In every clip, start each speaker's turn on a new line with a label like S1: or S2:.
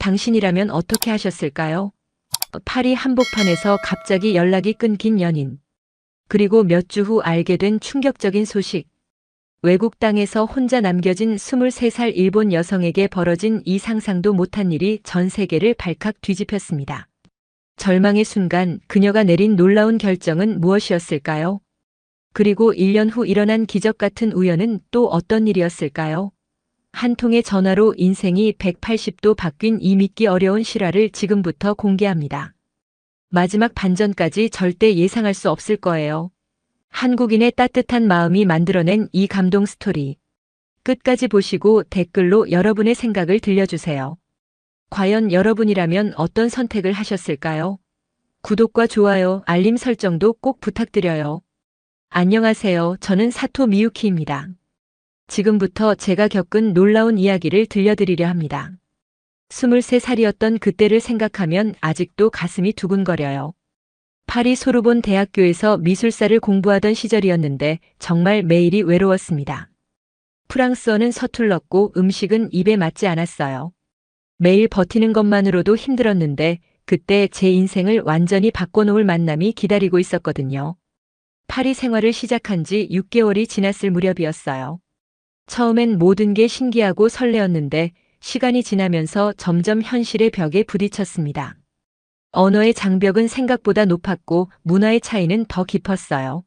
S1: 당신이라면 어떻게 하셨을까요? 파리 한복판에서 갑자기 연락이 끊긴 연인. 그리고 몇 주 후 알게 된 충격적인 소식. 외국 땅에서 혼자 남겨진 23살 일본 여성에게 벌어진 이 상상도 못한 일이 전 세계를 발칵 뒤집혔습니다. 절망의 순간 그녀가 내린 놀라운 결정은 무엇이었을까요? 그리고 1년 후 일어난 기적 같은 우연은 또 어떤 일이었을까요? 한 통의 전화로 인생이 180도 바뀐 이 믿기 어려운 실화를 지금부터 공개합니다. 마지막 반전까지 절대 예상할 수 없을 거예요. 한국인의 따뜻한 마음이 만들어낸 이 감동 스토리. 끝까지 보시고 댓글로 여러분의 생각을 들려주세요. 과연 여러분이라면 어떤 선택을 하셨을까요? 구독과 좋아요, 알림 설정도 꼭 부탁드려요. 안녕하세요. 저는 사토 미유키입니다. 지금부터 제가 겪은 놀라운 이야기를 들려드리려 합니다. 23살이었던 그때를 생각하면 아직도 가슴이 두근거려요. 파리 소르본 대학교에서 미술사를 공부하던 시절이었는데 정말 매일이 외로웠습니다. 프랑스어는 서툴렀고 음식은 입에 맞지 않았어요. 매일 버티는 것만으로도 힘들었는데 그때 제 인생을 완전히 바꿔놓을 만남이 기다리고 있었거든요. 파리 생활을 시작한 지 6개월이 지났을 무렵이었어요. 처음엔 모든 게 신기하고 설레었는데 시간이 지나면서 점점 현실의 벽에 부딪혔습니다. 언어의 장벽은 생각보다 높았고 문화의 차이는 더 깊었어요.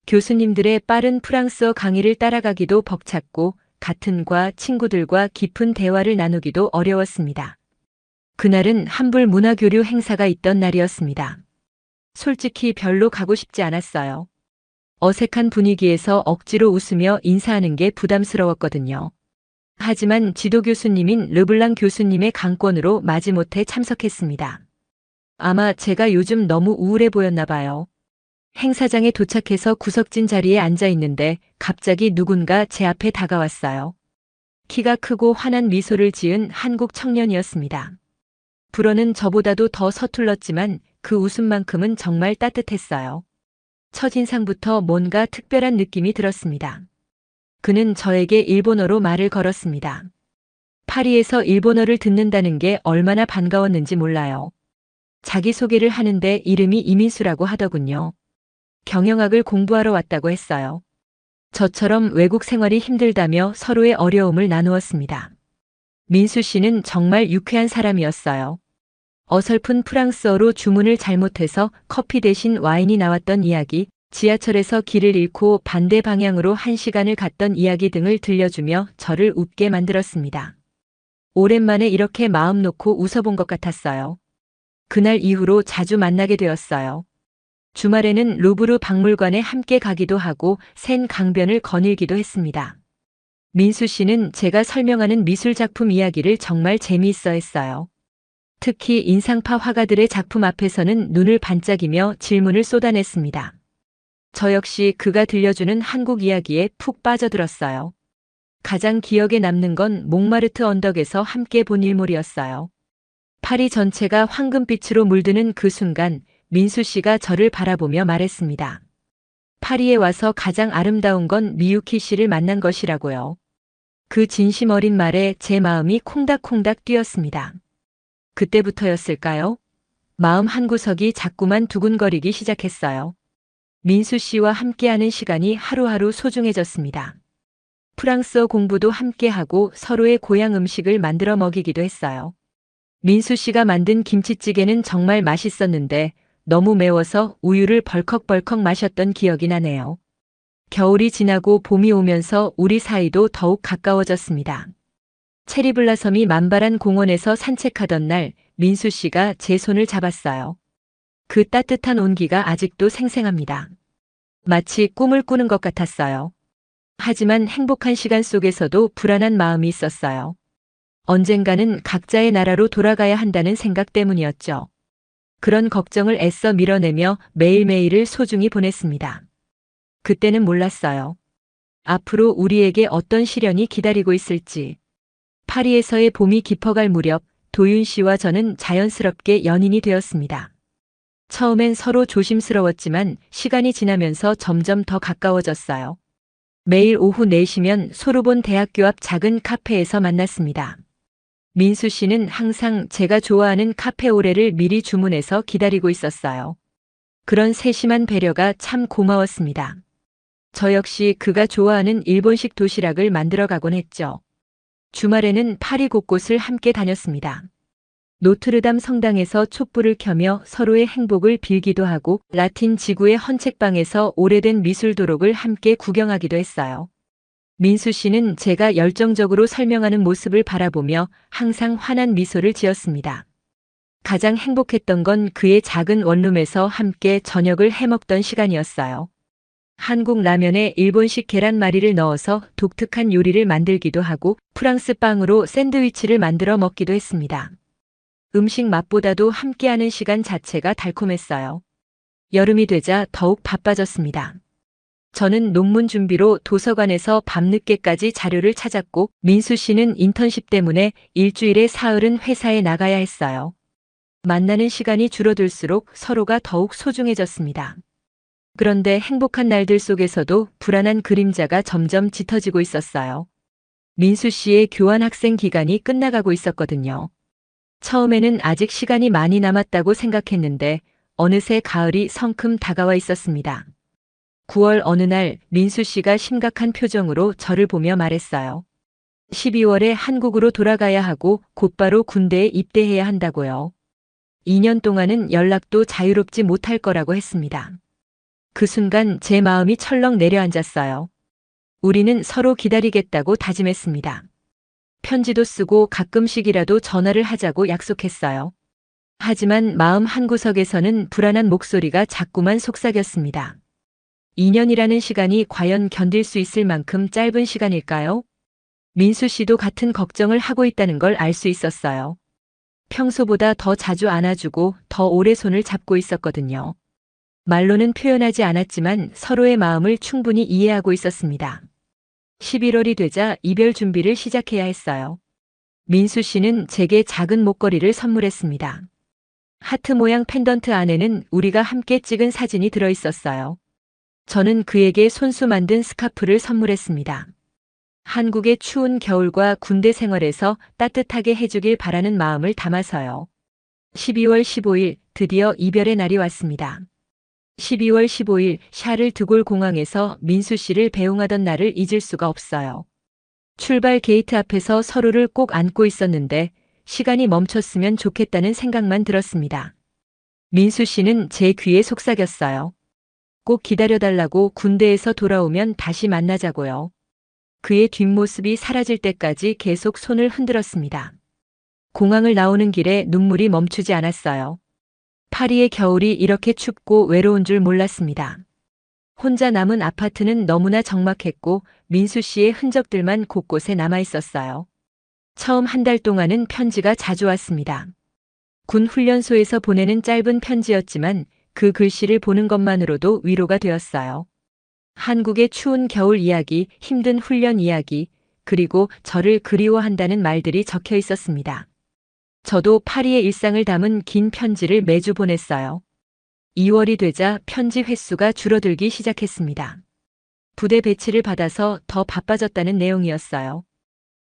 S1: 교수님들의 빠른 프랑스어 강의를 따라가기도 벅찼고 같은 과 친구들과 깊은 대화를 나누기도 어려웠습니다. 그날은 한불 문화교류 행사가 있던 날이었습니다. 솔직히 별로 가고 싶지 않았어요. 어색한 분위기에서 억지로 웃으며 인사하는 게 부담스러웠거든요. 하지만 지도 교수님인 르블랑 교수님의 강권으로 마지못해 참석했습니다. 아마 제가 요즘 너무 우울해 보였나 봐요. 행사장에 도착해서 구석진 자리에 앉아 있는데 갑자기 누군가 제 앞에 다가왔어요. 키가 크고 환한 미소를 지은 한국 청년이었습니다. 불어는 저보다도 더 서툴렀지만 그 웃음만큼은 정말 따뜻했어요. 첫인상부터 뭔가 특별한 느낌이 들었습니다. 그는 저에게 일본어로 말을 걸었습니다. 파리에서 일본어를 듣는다는 게 얼마나 반가웠는지 몰라요. 자기소개를 하는데 이름이 이민수라고 하더군요. 경영학을 공부하러 왔다고 했어요. 저처럼 외국 생활이 힘들다며 서로의 어려움을 나누었습니다. 민수 씨는 정말 유쾌한 사람이었어요. 어설픈 프랑스어로 주문을 잘못해서 커피 대신 와인이 나왔던 이야기, 지하철에서 길을 잃고 반대 방향으로 1시간을 갔던 이야기 등을 들려주며 저를 웃게 만들었습니다. 오랜만에 이렇게 마음 놓고 웃어본 것 같았어요. 그날 이후로 자주 만나게 되었어요. 주말에는 루브르 박물관에 함께 가기도 하고 센 강변을 거닐기도 했습니다. 민수 씨는 제가 설명하는 미술작품 이야기를 정말 재미있어 했어요. 특히 인상파 화가들의 작품 앞에서는 눈을 반짝이며 질문을 쏟아냈습니다. 저 역시 그가 들려주는 한국 이야기에 푹 빠져들었어요. 가장 기억에 남는 건 몽마르트 언덕에서 함께 본 일몰이었어요. 파리 전체가 황금빛으로 물드는 그 순간 민수 씨가 저를 바라보며 말했습니다. 파리에 와서 가장 아름다운 건 미유키 씨를 만난 것이라고요. 그 진심 어린 말에 제 마음이 콩닥콩닥 뛰었습니다. 그때부터였을까요? 마음 한구석이 자꾸만 두근거리기 시작했어요. 민수 씨와 함께하는 시간이 하루하루 소중해졌습니다. 프랑스어 공부도 함께하고 서로의 고향 음식을 만들어 먹이기도 했어요. 민수 씨가 만든 김치찌개는 정말 맛있었는데 너무 매워서 우유를 벌컥벌컥 마셨던 기억이 나네요. 겨울이 지나고 봄이 오면서 우리 사이도 더욱 가까워졌습니다. 체리블라섬이 만발한 공원에서 산책하던 날 민수 씨가 제 손을 잡았어요. 그 따뜻한 온기가 아직도 생생합니다. 마치 꿈을 꾸는 것 같았어요. 하지만 행복한 시간 속에서도 불안한 마음이 있었어요. 언젠가는 각자의 나라로 돌아가야 한다는 생각 때문이었죠. 그런 걱정을 애써 밀어내며 매일매일을 소중히 보냈습니다. 그때는 몰랐어요. 앞으로 우리에게 어떤 시련이 기다리고 있을지. 파리에서의 봄이 깊어갈 무렵 도윤 씨와 저는 자연스럽게 연인이 되었습니다. 처음엔 서로 조심스러웠지만 시간이 지나면서 점점 더 가까워졌어요. 매일 오후 4시면 소르본 대학교 앞 작은 카페에서 만났습니다. 민수 씨는 항상 제가 좋아하는 카페오레를 미리 주문해서 기다리고 있었어요. 그런 세심한 배려가 참 고마웠습니다. 저 역시 그가 좋아하는 일본식 도시락을 만들어 가곤 했죠. 주말에는 파리 곳곳을 함께 다녔습니다. 노트르담 성당에서 촛불을 켜며 서로의 행복을 빌기도 하고 라틴 지구의 헌책방에서 오래된 미술 도록을 함께 구경하기도 했어요. 민수 씨는 제가 열정적으로 설명하는 모습을 바라보며 항상 환한 미소를 지었습니다. 가장 행복했던 건 그의 작은 원룸에서 함께 저녁을 해먹던 시간이었어요. 한국 라면에 일본식 계란말이를 넣어서 독특한 요리를 만들기도 하고 프랑스 빵으로 샌드위치를 만들어 먹기도 했습니다. 음식 맛보다도 함께하는 시간 자체가 달콤했어요. 여름이 되자 더욱 바빠졌습니다. 저는 논문 준비로 도서관에서 밤늦게까지 자료를 찾았고 민수 씨는 인턴십 때문에 일주일에 사흘은 회사에 나가야 했어요. 만나는 시간이 줄어들수록 서로가 더욱 소중해졌습니다. 그런데 행복한 날들 속에서도 불안한 그림자가 점점 짙어지고 있었어요. 민수 씨의 교환학생 기간이 끝나가고 있었거든요. 처음에는 아직 시간이 많이 남았다고 생각했는데 어느새 가을이 성큼 다가와 있었습니다. 9월 어느 날 민수 씨가 심각한 표정으로 저를 보며 말했어요. 12월에 한국으로 돌아가야 하고 곧바로 군대에 입대해야 한다고요. 2년 동안은 연락도 자유롭지 못할 거라고 했습니다. 그 순간 제 마음이 철렁 내려앉았어요. 우리는 서로 기다리겠다고 다짐했습니다. 편지도 쓰고 가끔씩이라도 전화를 하자고 약속했어요. 하지만 마음 한구석에서는 불안한 목소리가 자꾸만 속삭였습니다. 2년이라는 시간이 과연 견딜 수 있을 만큼 짧은 시간일까요? 민수 씨도 같은 걱정을 하고 있다는 걸 알 수 있었어요. 평소보다 더 자주 안아주고 더 오래 손을 잡고 있었거든요. 말로는 표현하지 않았지만 서로의 마음을 충분히 이해하고 있었습니다. 11월이 되자 이별 준비를 시작해야 했어요. 민수 씨는 제게 작은 목걸이를 선물했습니다. 하트 모양 펜던트 안에는 우리가 함께 찍은 사진이 들어 있었어요. 저는 그에게 손수 만든 스카프를 선물했습니다. 한국의 추운 겨울과 군대 생활에서 따뜻하게 해주길 바라는 마음을 담아서요. 12월 15일 드디어 이별의 날이 왔습니다. 12월 15일 샤를 드골 공항에서 민수 씨를 배웅하던 날을 잊을 수가 없어요. 출발 게이트 앞에서 서로를 꼭 안고 있었는데 시간이 멈췄으면 좋겠다는 생각만 들었습니다. 민수 씨는 제 귀에 속삭였어요. 꼭 기다려달라고 군대에서 돌아오면 다시 만나자고요. 그의 뒷모습이 사라질 때까지 계속 손을 흔들었습니다. 공항을 나오는 길에 눈물이 멈추지 않았어요. 파리의 겨울이 이렇게 춥고 외로운 줄 몰랐습니다. 혼자 남은 아파트는 너무나 적막했고 민수 씨의 흔적들만 곳곳에 남아 있었어요. 처음 한 달 동안은 편지가 자주 왔습니다. 군 훈련소에서 보내는 짧은 편지였지만 그 글씨를 보는 것만으로도 위로가 되었어요. 한국의 추운 겨울 이야기, 힘든 훈련 이야기, 그리고 저를 그리워한다는 말들이 적혀 있었습니다. 저도 파리의 일상을 담은 긴 편지를 매주 보냈어요. 2월이 되자 편지 횟수가 줄어들기 시작했습니다. 부대 배치를 받아서 더 바빠졌다는 내용이었어요.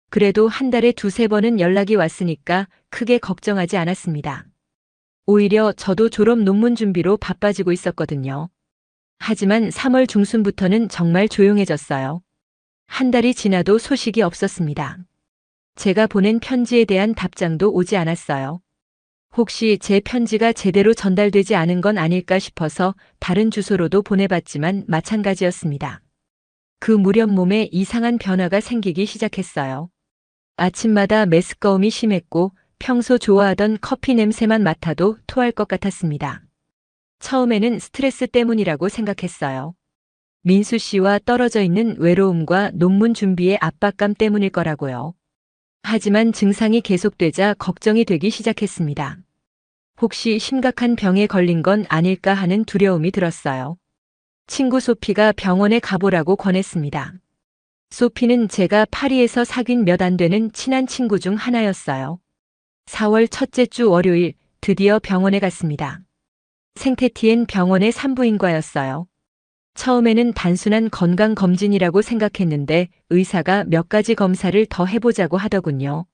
S1: 그래도 한 달에 두세 번은 연락이 왔으니까 크게 걱정하지 않았습니다. 오히려 저도 졸업 논문 준비로 바빠지고 있었거든요. 하지만 3월 중순부터는 정말 조용해졌어요. 한 달이 지나도 소식이 없었습니다. 제가 보낸 편지에 대한 답장도 오지 않았어요. 혹시 제 편지가 제대로 전달되지 않은 건 아닐까 싶어서 다른 주소로도 보내봤지만 마찬가지였습니다. 그 무렵 몸에 이상한 변화가 생기기 시작했어요. 아침마다 메스꺼움이 심했고 평소 좋아하던 커피 냄새만 맡아도 토할 것 같았습니다. 처음에는 스트레스 때문이라고 생각했어요. 민수 씨와 떨어져 있는 외로움과 논문 준비의 압박감 때문일 거라고요. 하지만 증상이 계속되자 걱정이 되기 시작했습니다. 혹시 심각한 병에 걸린 건 아닐까 하는 두려움이 들었어요. 친구 소피가 병원에 가보라고 권했습니다. 소피는 제가 파리에서 사귄 몇 안 되는 친한 친구 중 하나였어요. 4월 첫째 주 월요일 드디어 병원에 갔습니다. 생테티엔 병원의 산부인과였어요. 처음에는 단순한 건강검진이라고 생각했는데 의사가 몇 가지 검사를 더 해보자고 하더군요.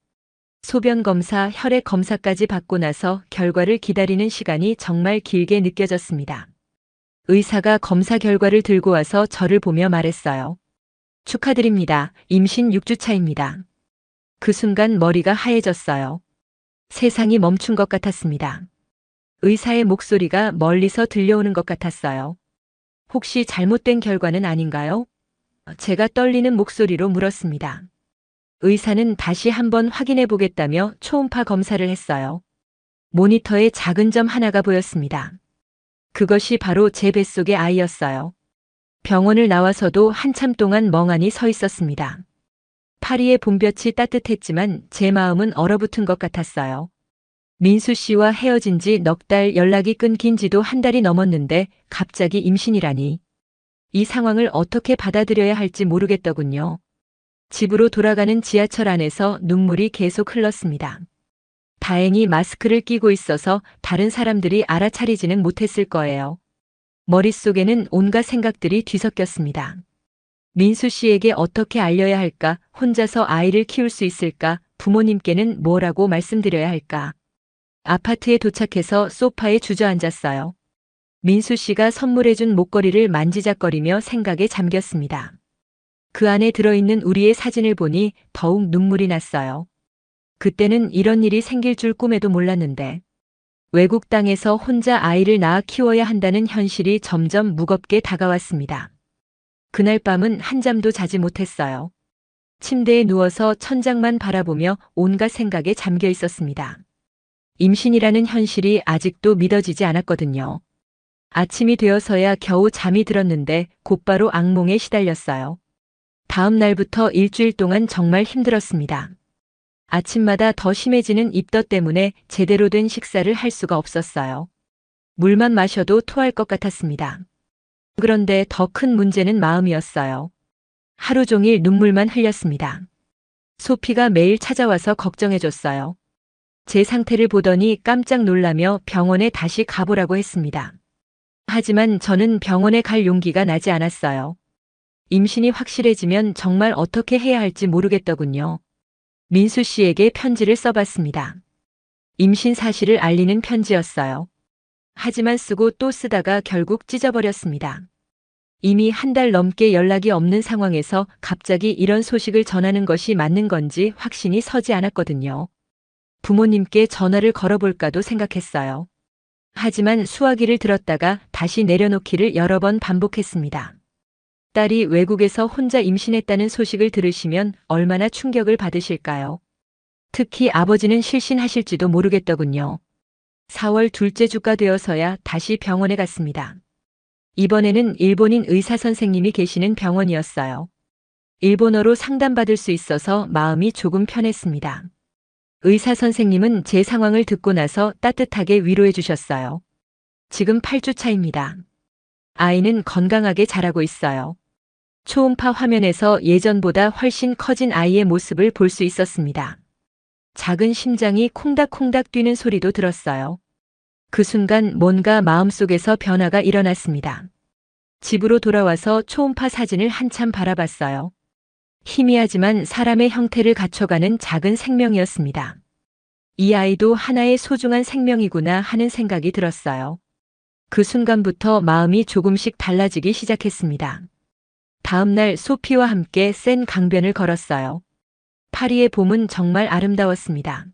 S1: 소변 검사, 혈액 검사까지 받고 나서 결과를 기다리는 시간이 정말 길게 느껴졌습니다. 의사가 검사 결과를 들고 와서 저를 보며 말했어요. 축하드립니다. 임신 6주차입니다. 그 순간 머리가 하얘졌어요. 세상이 멈춘 것 같았습니다. 의사의 목소리가 멀리서 들려오는 것 같았어요. 혹시 잘못된 결과는 아닌가요? 제가 떨리는 목소리로 물었습니다. 의사는 다시 한번 확인해 보겠다며 초음파 검사를 했어요. 모니터에 작은 점 하나가 보였습니다. 그것이 바로 제 뱃속의 아이였어요. 병원을 나와서도 한참 동안 멍하니 서 있었습니다. 파리의 봄볕이 따뜻했지만 제 마음은 얼어붙은 것 같았어요. 민수 씨와 헤어진 지 넉 달, 연락이 끊긴 지도 한 달이 넘었는데 갑자기 임신이라니. 이 상황을 어떻게 받아들여야 할지 모르겠더군요. 집으로 돌아가는 지하철 안에서 눈물이 계속 흘렀습니다. 다행히 마스크를 끼고 있어서 다른 사람들이 알아차리지는 못했을 거예요. 머릿속에는 온갖 생각들이 뒤섞였습니다. 민수 씨에게 어떻게 알려야 할까? 혼자서 아이를 키울 수 있을까? 부모님께는 뭐라고 말씀드려야 할까? 아파트에 도착해서 소파에 주저앉았어요. 민수 씨가 선물해준 목걸이를 만지작거리며 생각에 잠겼습니다. 그 안에 들어있는 우리의 사진을 보니 더욱 눈물이 났어요. 그때는 이런 일이 생길 줄 꿈에도 몰랐는데 외국 땅에서 혼자 아이를 낳아 키워야 한다는 현실이 점점 무겁게 다가왔습니다. 그날 밤은 한잠도 자지 못했어요. 침대에 누워서 천장만 바라보며 온갖 생각에 잠겨 있었습니다. 임신이라는 현실이 아직도 믿어지지 않았거든요. 아침이 되어서야 겨우 잠이 들었는데 곧바로 악몽에 시달렸어요. 다음 날부터 일주일 동안 정말 힘들었습니다. 아침마다 더 심해지는 입덧 때문에 제대로 된 식사를 할 수가 없었어요. 물만 마셔도 토할 것 같았습니다. 그런데 더 큰 문제는 마음이었어요. 하루 종일 눈물만 흘렸습니다. 소피가 매일 찾아와서 걱정해줬어요. 제 상태를 보더니 깜짝 놀라며 병원에 다시 가보라고 했습니다. 하지만 저는 병원에 갈 용기가 나지 않았어요. 임신이 확실해지면 정말 어떻게 해야 할지 모르겠더군요. 민수 씨에게 편지를 써봤습니다. 임신 사실을 알리는 편지였어요. 하지만 쓰고 또 쓰다가 결국 찢어버렸습니다. 이미 한 달 넘게 연락이 없는 상황에서 갑자기 이런 소식을 전하는 것이 맞는 건지 확신이 서지 않았거든요. 부모님께 전화를 걸어볼까도 생각했어요. 하지만 수화기를 들었다가 다시 내려놓기를 여러 번 반복했습니다. 딸이 외국에서 혼자 임신했다는 소식을 들으시면 얼마나 충격을 받으실까요? 특히 아버지는 실신하실지도 모르겠더군요. 4월 둘째 주가 되어서야 다시 병원에 갔습니다. 이번에는 일본인 의사 선생님이 계시는 병원이었어요. 일본어로 상담받을 수 있어서 마음이 조금 편했습니다. 의사 선생님은 제 상황을 듣고 나서 따뜻하게 위로해 주셨어요. 지금 8주 차입니다. 아이는 건강하게 자라고 있어요. 초음파 화면에서 예전보다 훨씬 커진 아이의 모습을 볼 수 있었습니다. 작은 심장이 콩닥콩닥 뛰는 소리도 들었어요. 그 순간 뭔가 마음속에서 변화가 일어났습니다. 집으로 돌아와서 초음파 사진을 한참 바라봤어요. 희미하지만 사람의 형태를 갖춰가는 작은 생명이었습니다. 이 아이도 하나의 소중한 생명이구나 하는 생각이 들었어요. 그 순간부터 마음이 조금씩 달라지기 시작했습니다. 다음 날 소피와 함께 센 강변을 걸었어요. 파리의 봄은 정말 아름다웠습니다.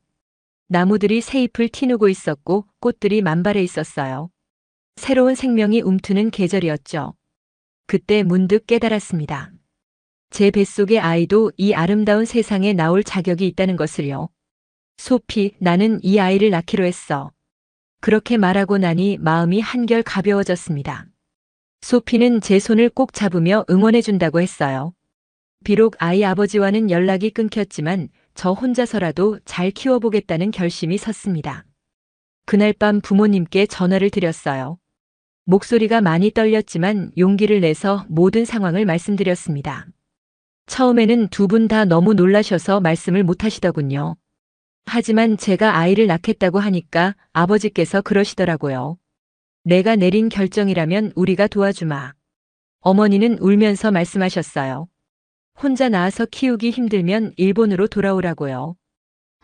S1: 나무들이 새잎을 티누고 있었고 꽃들이 만발해 있었어요. 새로운 생명이 움트는 계절이었죠. 그때 문득 깨달았습니다. 제 뱃속의 아이도 이 아름다운 세상에 나올 자격이 있다는 것을요. 소피, 나는 이 아이를 낳기로 했어. 그렇게 말하고 나니 마음이 한결 가벼워졌습니다. 소피는 제 손을 꼭 잡으며 응원해준다고 했어요. 비록 아이 아버지와는 연락이 끊겼지만 저 혼자서라도 잘 키워보겠다는 결심이 섰습니다. 그날 밤 부모님께 전화를 드렸어요. 목소리가 많이 떨렸지만 용기를 내서 모든 상황을 말씀드렸습니다. 처음에는 두 분 다 너무 놀라셔서 말씀을 못 하시더군요. 하지만 제가 아이를 낳겠다고 하니까 아버지께서 그러시더라고요. 내가 내린 결정이라면 우리가 도와주마. 어머니는 울면서 말씀하셨어요. 혼자 낳아서 키우기 힘들면 일본으로 돌아오라고요.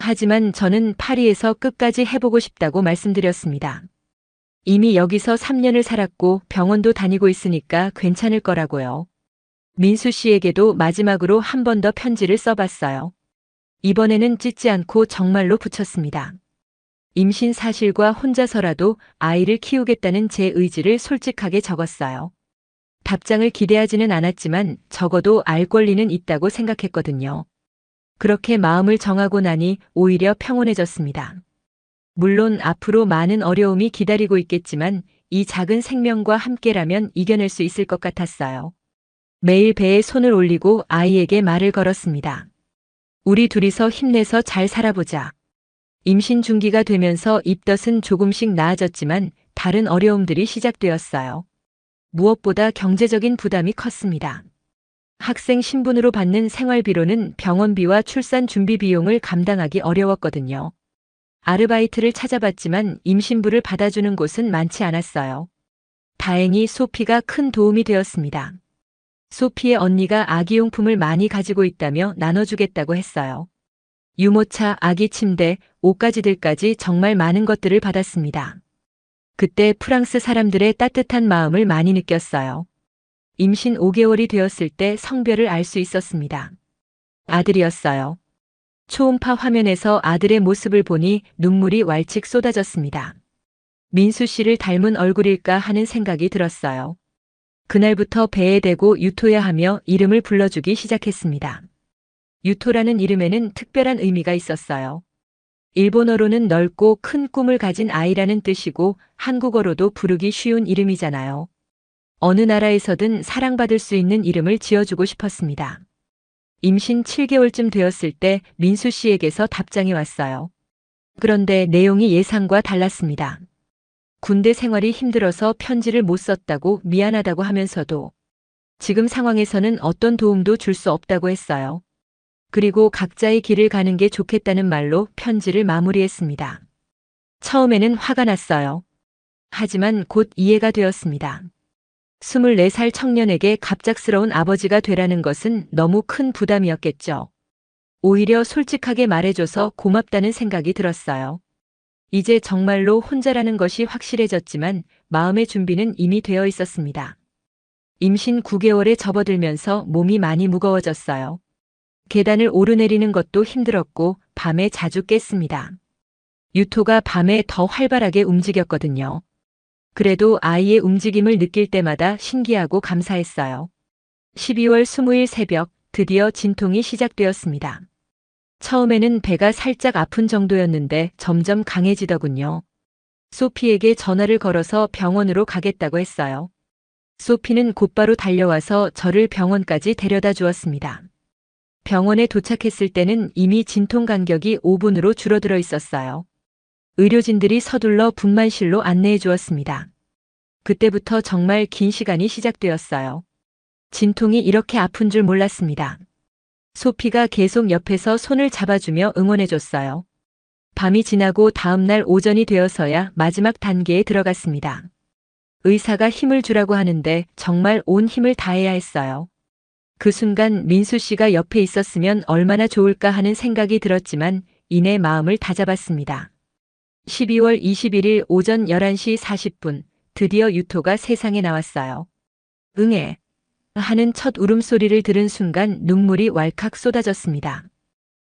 S1: 하지만 저는 파리에서 끝까지 해보고 싶다고 말씀드렸습니다. 이미 여기서 3년을 살았고 병원도 다니고 있으니까 괜찮을 거라고요. 민수 씨에게도 마지막으로 한 번 더 편지를 써봤어요. 이번에는 찢지 않고 정말로 붙였습니다. 임신 사실과 혼자서라도 아이를 키우겠다는 제 의지를 솔직하게 적었어요. 답장을 기대하지는 않았지만 적어도 알 권리는 있다고 생각했거든요. 그렇게 마음을 정하고 나니 오히려 평온해졌습니다. 물론 앞으로 많은 어려움이 기다리고 있겠지만 이 작은 생명과 함께라면 이겨낼 수 있을 것 같았어요. 매일 배에 손을 올리고 아이에게 말을 걸었습니다. 우리 둘이서 힘내서 잘 살아보자. 임신 중기가 되면서 입덧은 조금씩 나아졌지만 다른 어려움들이 시작되었어요. 무엇보다 경제적인 부담이 컸습니다. 학생 신분으로 받는 생활비로는 병원비와 출산 준비 비용을 감당하기 어려웠거든요. 아르바이트를 찾아봤지만 임신부를 받아주는 곳은 많지 않았어요. 다행히 소피가 큰 도움이 되었습니다. 소피의 언니가 아기용품을 많이 가지고 있다며 나눠주겠다고 했어요. 유모차, 아기 침대, 옷가지들까지 정말 많은 것들을 받았습니다. 그때 프랑스 사람들의 따뜻한 마음을 많이 느꼈어요. 임신 5개월이 되었을 때 성별을 알 수 있었습니다. 아들이었어요. 초음파 화면에서 아들의 모습을 보니 눈물이 왈칙 쏟아졌습니다. 민수 씨를 닮은 얼굴일까 하는 생각이 들었어요. 그날부터 배에 대고 유토야 하며 이름을 불러주기 시작했습니다. 유토라는 이름에는 특별한 의미가 있었어요. 일본어로는 넓고 큰 꿈을 가진 아이라는 뜻이고 한국어로도 부르기 쉬운 이름이잖아요. 어느 나라에서든 사랑받을 수 있는 이름을 지어주고 싶었습니다. 임신 7개월쯤 되었을 때 민수 씨에게서 답장이 왔어요. 그런데 내용이 예상과 달랐습니다. 군대 생활이 힘들어서 편지를 못 썼다고 미안하다고 하면서도 지금 상황에서는 어떤 도움도 줄 수 없다고 했어요. 그리고 각자의 길을 가는 게 좋겠다는 말로 편지를 마무리했습니다. 처음에는 화가 났어요. 하지만 곧 이해가 되었습니다. 24살 청년에게 갑작스러운 아버지가 되라는 것은 너무 큰 부담이었겠죠. 오히려 솔직하게 말해줘서 고맙다는 생각이 들었어요. 이제 정말로 혼자라는 것이 확실해졌지만 마음의 준비는 이미 되어 있었습니다. 임신 9개월에 접어들면서 몸이 많이 무거워졌어요. 계단을 오르내리는 것도 힘들었고 밤에 자주 깼습니다. 유토가 밤에 더 활발하게 움직였거든요. 그래도 아이의 움직임을 느낄 때마다 신기하고 감사했어요. 12월 20일 새벽 드디어 진통이 시작되었습니다. 처음에는 배가 살짝 아픈 정도였는데 점점 강해지더군요. 소피에게 전화를 걸어서 병원으로 가겠다고 했어요. 소피는 곧바로 달려와서 저를 병원까지 데려다 주었습니다. 병원에 도착했을 때는 이미 진통 간격이 5분으로 줄어들어 있었어요. 의료진들이 서둘러 분만실로 안내해 주었습니다. 그때부터 정말 긴 시간이 시작되었어요. 진통이 이렇게 아픈 줄 몰랐습니다. 소피가 계속 옆에서 손을 잡아주며 응원해줬어요. 밤이 지나고 다음날 오전이 되어서야 마지막 단계에 들어갔습니다. 의사가 힘을 주라고 하는데 정말 온 힘을 다해야 했어요. 그 순간 민수 씨가 옆에 있었으면 얼마나 좋을까 하는 생각이 들었지만 이내 마음을 다잡았습니다. 12월 21일 오전 11시 40분 드디어 유토가 세상에 나왔어요. 응애 하는 첫 울음소리를 들은 순간 눈물이 왈칵 쏟아졌습니다.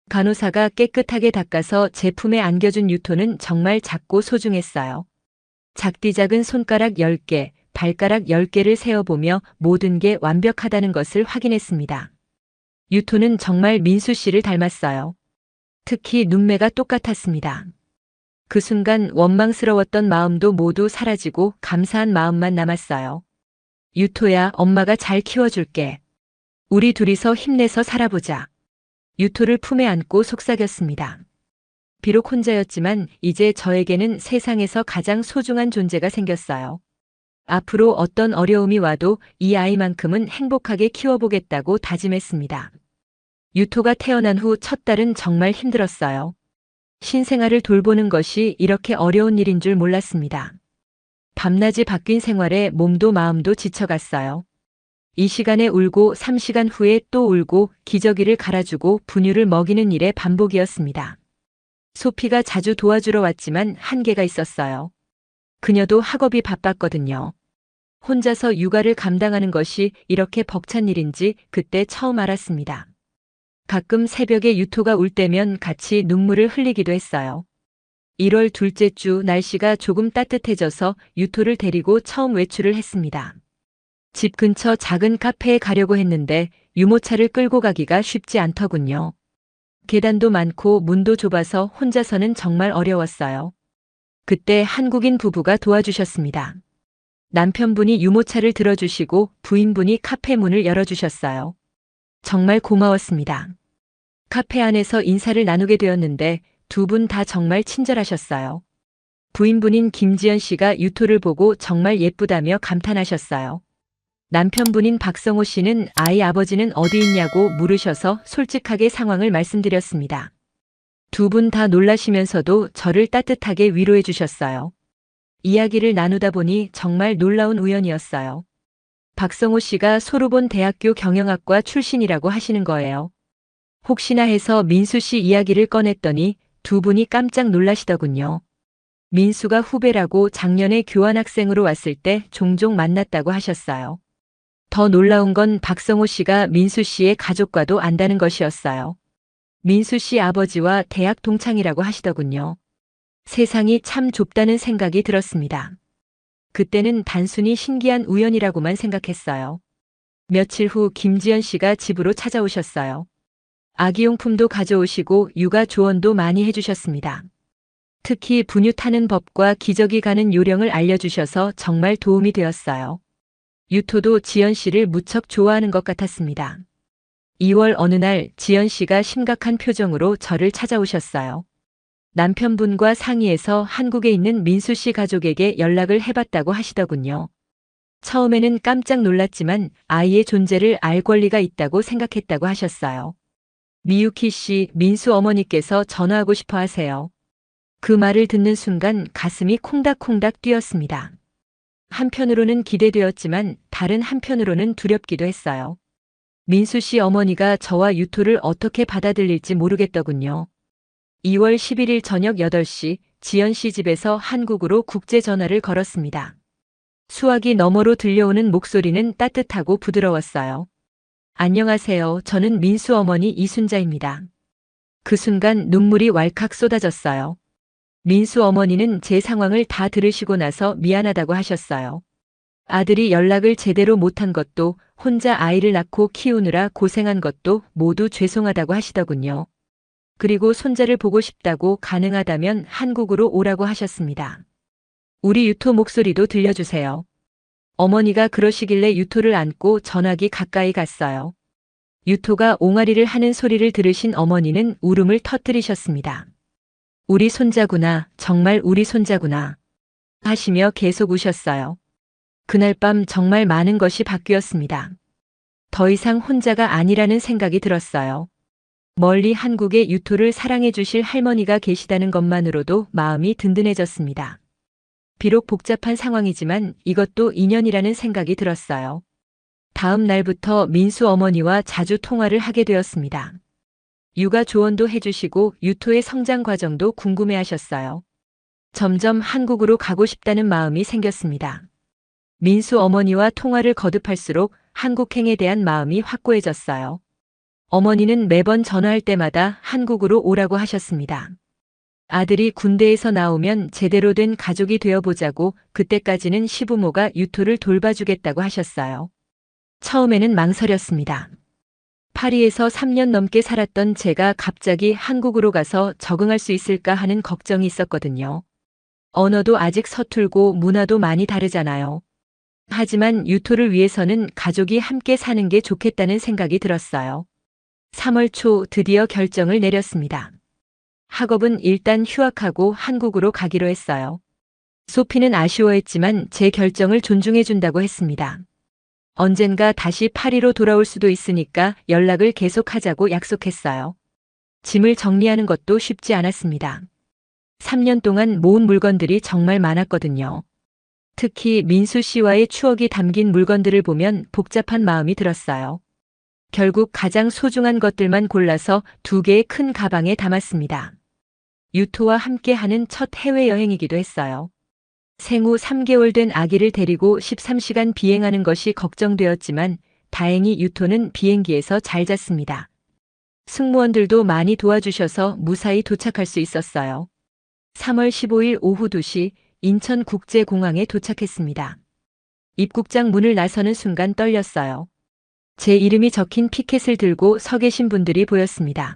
S1: 간호사가 깨끗하게 닦아서 제품에 안겨준 유토는 정말 작고 소중했어요. 작디 작은 손가락 10개, 발가락 10개를 세어보며 모든 게 완벽하다는 것을 확인했습니다. 유토는 정말 민수 씨를 닮았어요. 특히 눈매가 똑같았습니다. 그 순간 원망스러웠던 마음도 모두 사라지고 감사한 마음만 남았어요. 유토야, 엄마가 잘 키워줄게. 우리 둘이서 힘내서 살아보자. 유토를 품에 안고 속삭였습니다. 비록 혼자였지만 이제 저에게는 세상에서 가장 소중한 존재가 생겼어요. 앞으로 어떤 어려움이 와도 이 아이만큼은 행복하게 키워보겠다고 다짐했습니다. 유토가 태어난 후 첫 달은 정말 힘들었어요. 신생아를 돌보는 것이 이렇게 어려운 일인 줄 몰랐습니다. 밤낮이 바뀐 생활에 몸도 마음도 지쳐갔어요. 이 시간에 울고 3시간 후에 또 울고 기저귀를 갈아주고 분유를 먹이는 일의 반복이었습니다. 소피가 자주 도와주러 왔지만 한계가 있었어요. 그녀도 학업이 바빴거든요. 혼자서 육아를 감당하는 것이 이렇게 벅찬 일인지 그때 처음 알았습니다. 가끔 새벽에 유토가 울 때면 같이 눈물을 흘리기도 했어요. 1월 둘째 주 날씨가 조금 따뜻해져서 유토를 데리고 처음 외출을 했습니다. 집 근처 작은 카페에 가려고 했는데 유모차를 끌고 가기가 쉽지 않더군요. 계단도 많고 문도 좁아서 혼자서는 정말 어려웠어요. 그때 한국인 부부가 도와주셨습니다. 남편분이 유모차를 들어주시고 부인분이 카페 문을 열어주셨어요. 정말 고마웠습니다. 카페 안에서 인사를 나누게 되었는데 두 분 다 정말 친절하셨어요. 부인분인 김지연 씨가 유토를 보고 정말 예쁘다며 감탄하셨어요. 남편분인 박성호 씨는 아이 아버지는 어디 있냐고 물으셔서 솔직하게 상황을 말씀드렸습니다. 두 분 다 놀라시면서도 저를 따뜻하게 위로해 주셨어요. 이야기를 나누다 보니 정말 놀라운 우연이었어요. 박성호 씨가 소르본 대학교 경영학과 출신이라고 하시는 거예요. 혹시나 해서 민수 씨 이야기를 꺼냈더니 두 분이 깜짝 놀라시더군요. 민수가 후배라고 작년에 교환학생으로 왔을 때 종종 만났다고 하셨어요. 더 놀라운 건 박성호 씨가 민수 씨의 가족과도 안다는 것이었어요. 민수 씨 아버지와 대학 동창이라고 하시더군요. 세상이 참 좁다는 생각이 들었습니다. 그때는 단순히 신기한 우연이라고만 생각했어요. 며칠 후 김지연 씨가 집으로 찾아오셨어요. 아기용품도 가져오시고 육아 조언도 많이 해주셨습니다. 특히 분유 타는 법과 기저귀 가는 요령을 알려주셔서 정말 도움이 되었어요. 유토도 지연 씨를 무척 좋아하는 것 같았습니다. 2월 어느 날 지연 씨가 심각한 표정으로 저를 찾아오셨어요. 남편분과 상의해서 한국에 있는 민수 씨 가족에게 연락을 해봤다고 하시더군요. 처음에는 깜짝 놀랐지만 아이의 존재를 알 권리가 있다고 생각했다고 하셨어요. 미유키 씨, 민수 어머니께서 전화하고 싶어 하세요. 그 말을 듣는 순간 가슴이 콩닥콩닥 뛰었습니다. 한편으로는 기대되었지만 다른 한편으로는 두렵기도 했어요. 민수 씨 어머니가 저와 유토를 어떻게 받아들일지 모르겠더군요. 2월 11일 저녁 8시 지연 씨 집에서 한국으로 국제 전화를 걸었습니다. 수화기 너머로 들려오는 목소리는 따뜻하고 부드러웠어요. 안녕하세요. 저는 민수 어머니 이순자입니다. 그 순간 눈물이 왈칵 쏟아졌어요. 민수 어머니는 제 상황을 다 들으시고 나서 미안하다고 하셨어요. 아들이 연락을 제대로 못한 것도 혼자 아이를 낳고 키우느라 고생한 것도 모두 죄송하다고 하시더군요. 그리고 손자를 보고 싶다고 가능하다면 한국으로 오라고 하셨습니다. 우리 유토 목소리도 들려주세요. 어머니가 그러시길래 유토를 안고 전화기 가까이 갔어요. 유토가 옹알이를 하는 소리를 들으신 어머니는 울음을 터뜨리셨습니다. 우리 손자구나, 정말 우리 손자구나 하시며 계속 우셨어요. 그날 밤 정말 많은 것이 바뀌었습니다. 더 이상 혼자가 아니라는 생각이 들었어요. 멀리 한국에 유토를 사랑해 주실 할머니가 계시다는 것만으로도 마음이 든든해졌습니다. 비록 복잡한 상황이지만 이것도 인연이라는 생각이 들었어요. 다음 날부터 민수 어머니와 자주 통화를 하게 되었습니다. 육아 조언도 해주시고 유토의 성장 과정도 궁금해 하셨어요. 점점 한국으로 가고 싶다는 마음이 생겼습니다. 민수 어머니와 통화를 거듭할수록 한국행에 대한 마음이 확고해졌어요. 어머니는 매번 전화할 때마다 한국으로 오라고 하셨습니다. 아들이 군대에서 나오면 제대로 된 가족이 되어보자고 그때까지는 시부모가 유토를 돌봐주겠다고 하셨어요. 처음에는 망설였습니다. 파리에서 3년 넘게 살았던 제가 갑자기 한국으로 가서 적응할 수 있을까 하는 걱정이 있었거든요. 언어도 아직 서툴고 문화도 많이 다르잖아요. 하지만 유토를 위해서는 가족이 함께 사는 게 좋겠다는 생각이 들었어요. 3월 초 드디어 결정을 내렸습니다. 학업은 일단 휴학하고 한국으로 가기로 했어요. 소피는 아쉬워했지만 제 결정을 존중해준다고 했습니다. 언젠가 다시 파리로 돌아올 수도 있으니까 연락을 계속하자고 약속했어요. 짐을 정리하는 것도 쉽지 않았습니다. 3년 동안 모은 물건들이 정말 많았거든요. 특히 민수 씨와의 추억이 담긴 물건들을 보면 복잡한 마음이 들었어요. 결국 가장 소중한 것들만 골라서 2개의 큰 가방에 담았습니다. 유토와 함께하는 첫 해외여행이기도 했어요. 생후 3개월 된 아기를 데리고 13시간 비행하는 것이 걱정되었지만 다행히 유토는 비행기에서 잘 잤습니다. 승무원들도 많이 도와주셔서 무사히 도착할 수 있었어요. 3월 15일 오후 2시 인천국제공항에 도착했습니다. 입국장 문을 나서는 순간 떨렸어요. 제 이름이 적힌 피켓을 들고 서 계신 분들이 보였습니다.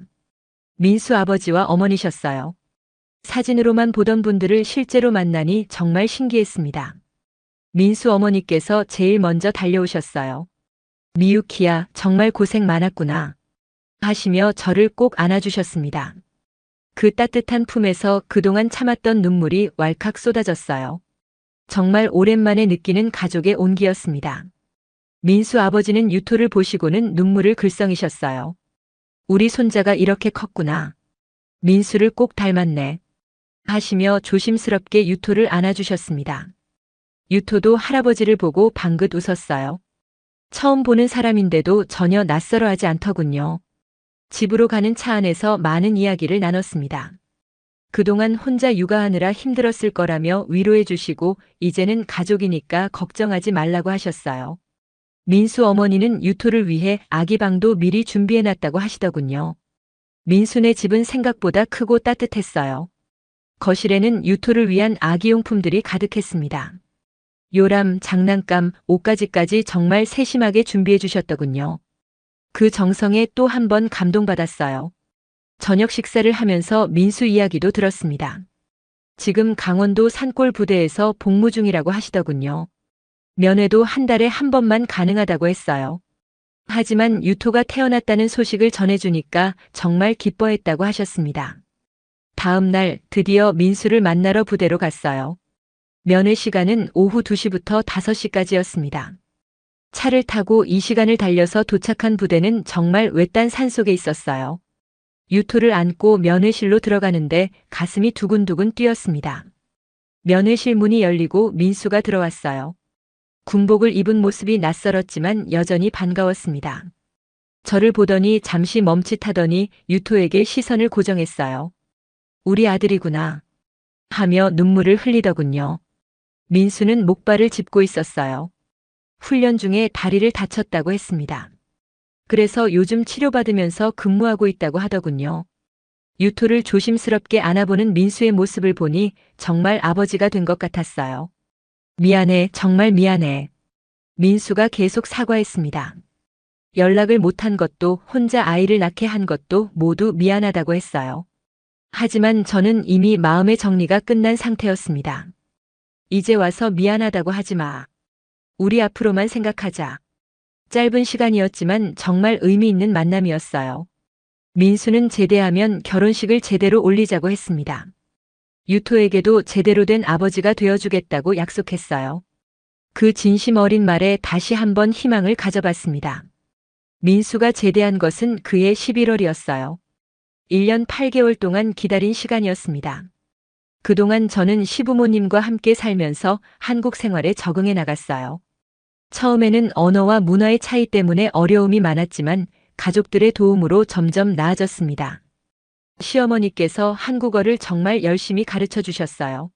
S1: 민수 아버지와 어머니셨어요. 사진으로만 보던 분들을 실제로 만나니 정말 신기했습니다. 민수 어머니께서 제일 먼저 달려오셨어요. 미유키야, 정말 고생 많았구나. 하시며 저를 꼭 안아주셨습니다. 그 따뜻한 품에서 그동안 참았던 눈물이 왈칵 쏟아졌어요. 정말 오랜만에 느끼는 가족의 온기였습니다. 민수 아버지는 유토를 보시고는 눈물을 글썽이셨어요. 우리 손자가 이렇게 컸구나. 민수를 꼭 닮았네. 하시며 조심스럽게 유토를 안아주셨습니다. 유토도 할아버지를 보고 방긋 웃었어요. 처음 보는 사람인데도 전혀 낯설어하지 않더군요. 집으로 가는 차 안에서 많은 이야기를 나눴습니다. 그동안 혼자 육아하느라 힘들었을 거라며 위로해 주시고 이제는 가족이니까 걱정하지 말라고 하셨어요. 민수 어머니는 유토를 위해 아기방도 미리 준비해놨다고 하시더군요. 민수네 집은 생각보다 크고 따뜻했어요. 거실에는 유토를 위한 아기용품들이 가득했습니다. 요람, 장난감, 옷가지까지 정말 세심하게 준비해 주셨더군요. 그 정성에 또 한 번 감동받았어요. 저녁 식사를 하면서 민수 이야기도 들었습니다. 지금 강원도 산골 부대에서 복무 중이라고 하시더군요. 면회도 한 달에 한 번만 가능하다고 했어요. 하지만 유토가 태어났다는 소식을 전해주니까 정말 기뻐했다고 하셨습니다. 다음 날 드디어 민수를 만나러 부대로 갔어요. 면회 시간은 오후 2시부터 5시까지였습니다. 차를 타고 2시간을 달려서 도착한 부대는 정말 외딴 산속에 있었어요. 유토를 안고 면회실로 들어가는데 가슴이 두근두근 뛰었습니다. 면회실 문이 열리고 민수가 들어왔어요. 군복을 입은 모습이 낯설었지만 여전히 반가웠습니다. 저를 보더니 잠시 멈칫하더니 유토에게 시선을 고정했어요. 우리 아들이구나. 하며 눈물을 흘리더군요. 민수는 목발을 짚고 있었어요. 훈련 중에 다리를 다쳤다고 했습니다. 그래서 요즘 치료받으면서 근무하고 있다고 하더군요. 유토를 조심스럽게 안아보는 민수의 모습을 보니 정말 아버지가 된 것 같았어요. 미안해, 정말 미안해. 민수가 계속 사과했습니다. 연락을 못한 것도 혼자 아이를 낳게 한 것도 모두 미안하다고 했어요. 하지만 저는 이미 마음의 정리가 끝난 상태였습니다. 이제 와서 미안하다고 하지 마. 우리 앞으로만 생각하자. 짧은 시간이었지만 정말 의미 있는 만남이었어요. 민수는 제대하면 결혼식을 제대로 올리자고 했습니다. 유토에게도 제대로 된 아버지가 되어주겠다고 약속했어요. 그 진심 어린 말에 다시 한번 희망을 가져봤습니다. 민수가 제대한 것은 그해 11월이었어요. 1년 8개월 동안 기다린 시간이었습니다. 그동안 저는 시부모님과 함께 살면서 한국 생활에 적응해 나갔어요. 처음에는 언어와 문화의 차이 때문에 어려움이 많았지만 가족들의 도움으로 점점 나아졌습니다. 시어머니께서 한국어를 정말 열심히 가르쳐 주셨어요.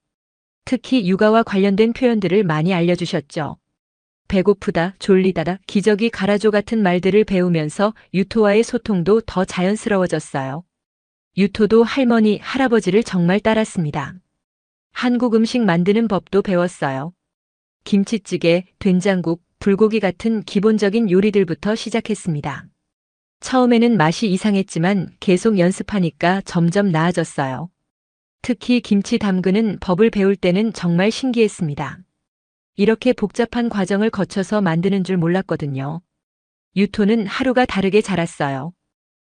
S1: 특히 육아와 관련된 표현들을 많이 알려주셨죠. 배고프다, 졸리다다, 기저귀 갈아줘 같은 말들을 배우면서 유토와의 소통도 더 자연스러워졌어요. 유토도 할머니, 할아버지를 정말 따랐습니다. 한국 음식 만드는 법도 배웠어요. 김치찌개, 된장국, 불고기 같은 기본적인 요리들부터 시작했습니다. 처음에는 맛이 이상했지만 계속 연습하니까 점점 나아졌어요. 특히 김치 담그는 법을 배울 때는 정말 신기했습니다. 이렇게 복잡한 과정을 거쳐서 만드는 줄 몰랐거든요. 유토는 하루가 다르게 자랐어요.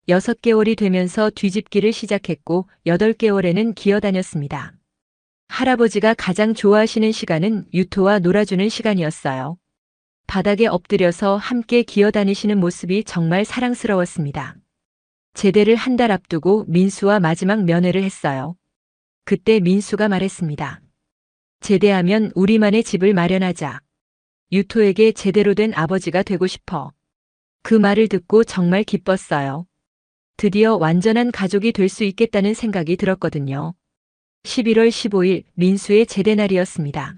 S1: 6개월이 되면서 뒤집기를 시작했고 8개월에는 기어다녔습니다. 할아버지가 가장 좋아하시는 시간은 유토와 놀아주는 시간이었어요. 바닥에 엎드려서 함께 기어다니시는 모습이 정말 사랑스러웠습니다. 제대를 한 달 앞두고 민수와 마지막 면회를 했어요. 그때 민수가 말했습니다. 제대하면 우리만의 집을 마련하자. 유토에게 제대로 된 아버지가 되고 싶어. 그 말을 듣고 정말 기뻤어요. 드디어 완전한 가족이 될 수 있겠다는 생각이 들었거든요. 11월 15일 민수의 제대 날이었습니다.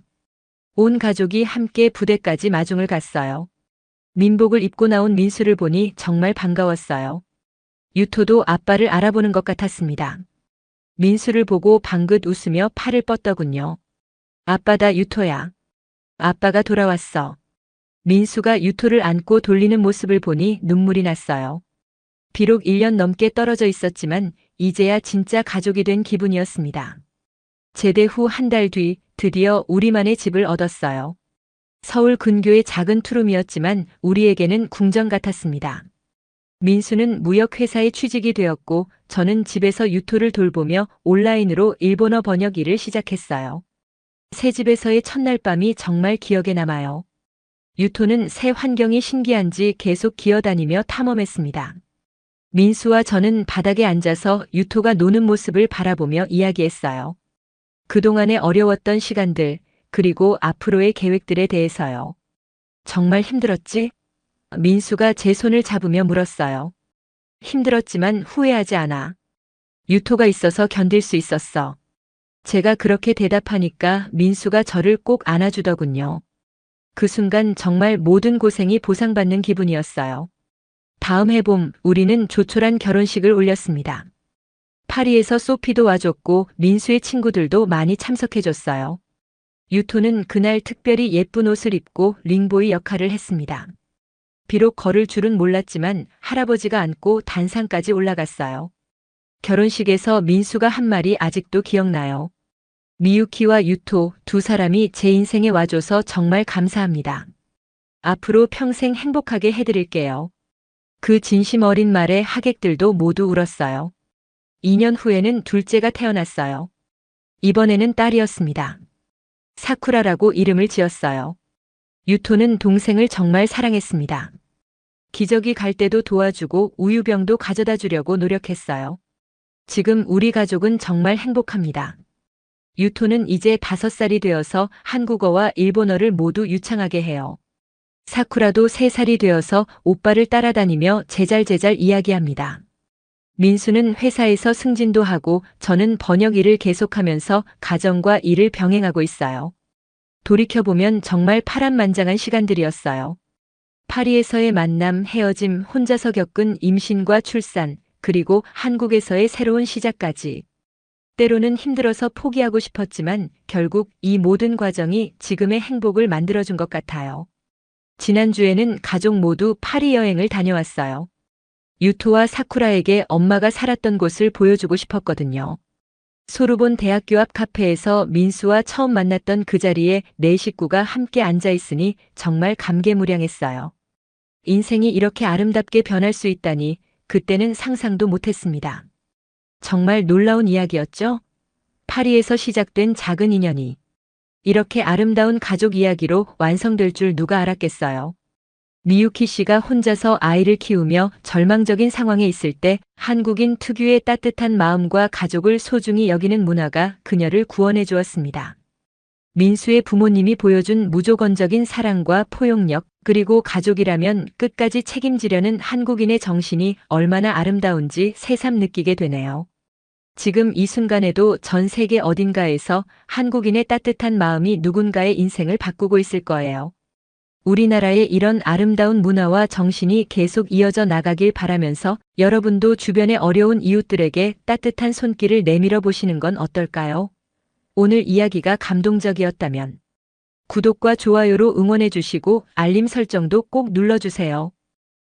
S1: 온 가족이 함께 부대까지 마중을 갔어요. 민복을 입고 나온 민수를 보니 정말 반가웠어요. 유토도 아빠를 알아보는 것 같았습니다. 민수를 보고 방긋 웃으며 팔을 뻗더군요. 아빠다 유토야. 아빠가 돌아왔어. 민수가 유토를 안고 돌리는 모습을 보니 눈물이 났어요. 비록 1년 넘게 떨어져 있었지만 이제야 진짜 가족이 된 기분이었습니다. 제대 후 한 달 뒤 드디어 우리만의 집을 얻었어요. 서울 근교의 작은 투룸이었지만 우리에게는 궁전 같았습니다. 민수는 무역회사에 취직이 되었고 저는 집에서 유토를 돌보며 온라인으로 일본어 번역 일을 시작했어요. 새 집에서의 첫날 밤이 정말 기억에 남아요. 유토는 새 환경이 신기한지 계속 기어다니며 탐험했습니다. 민수와 저는 바닥에 앉아서 유토가 노는 모습을 바라보며 이야기했어요. 그동안의 어려웠던 시간들, 그리고 앞으로의 계획들에 대해서요. 정말 힘들었지? 민수가 제 손을 잡으며 물었어요. 힘들었지만 후회하지 않아. 유토가 있어서 견딜 수 있었어. 제가 그렇게 대답하니까 민수가 저를 꼭 안아주더군요. 그 순간 정말 모든 고생이 보상받는 기분이었어요. 다음 해봄 우리는 조촐한 결혼식을 올렸습니다. 파리에서 소피도 와줬고 민수의 친구들도 많이 참석해줬어요. 유토는 그날 특별히 예쁜 옷을 입고 링보이 역할을 했습니다. 비록 걸을 줄은 몰랐지만 할아버지가 안고 단상까지 올라갔어요. 결혼식에서 민수가 한 말이 아직도 기억나요. 미유키와 유토 두 사람이 제 인생에 와줘서 정말 감사합니다. 앞으로 평생 행복하게 해드릴게요. 그 진심 어린 말에 하객들도 모두 울었어요. 2년 후에는 둘째가 태어났어요. 이번에는 딸이었습니다. 사쿠라라고 이름을 지었어요. 유토는 동생을 정말 사랑했습니다. 기저귀 갈 때도 도와주고 우유병도 가져다 주려고 노력했어요. 지금 우리 가족은 정말 행복합니다. 유토는 이제 5살이 되어서 한국어와 일본어를 모두 유창하게 해요. 사쿠라도 3살이 되어서 오빠를 따라다니며 제잘제잘 이야기합니다. 민수는 회사에서 승진도 하고 저는 번역 일을 계속하면서 가정과 일을 병행하고 있어요. 돌이켜보면 정말 파란만장한 시간들이었어요. 파리에서의 만남, 헤어짐, 혼자서 겪은 임신과 출산, 그리고 한국에서의 새로운 시작까지. 때로는 힘들어서 포기하고 싶었지만 결국 이 모든 과정이 지금의 행복을 만들어준 것 같아요. 지난주에는 가족 모두 파리 여행을 다녀왔어요. 유토와 사쿠라에게 엄마가 살았던 곳을 보여주고 싶었거든요. 소르본 대학교 앞 카페에서 민수와 처음 만났던 그 자리에 네 식구가 함께 앉아 있으니 정말 감개무량했어요. 인생이 이렇게 아름답게 변할 수 있다니 그때는 상상도 못했습니다. 정말 놀라운 이야기였죠? 파리에서 시작된 작은 인연이 이렇게 아름다운 가족 이야기로 완성될 줄 누가 알았겠어요. 미유키 씨가 혼자서 아이를 키우며 절망적인 상황에 있을 때 한국인 특유의 따뜻한 마음과 가족을 소중히 여기는 문화가 그녀를 구원해 주었습니다. 민수의 부모님이 보여준 무조건적인 사랑과 포용력, 그리고 가족이라면 끝까지 책임지려는 한국인의 정신이 얼마나 아름다운지 새삼 느끼게 되네요. 지금 이 순간에도 전 세계 어딘가에서 한국인의 따뜻한 마음이 누군가의 인생을 바꾸고 있을 거예요. 우리나라의 이런 아름다운 문화와 정신이 계속 이어져 나가길 바라면서 여러분도 주변의 어려운 이웃들에게 따뜻한 손길을 내밀어 보시는 건 어떨까요? 오늘 이야기가 감동적이었다면 구독과 좋아요로 응원해 주시고 알림 설정도 꼭 눌러주세요.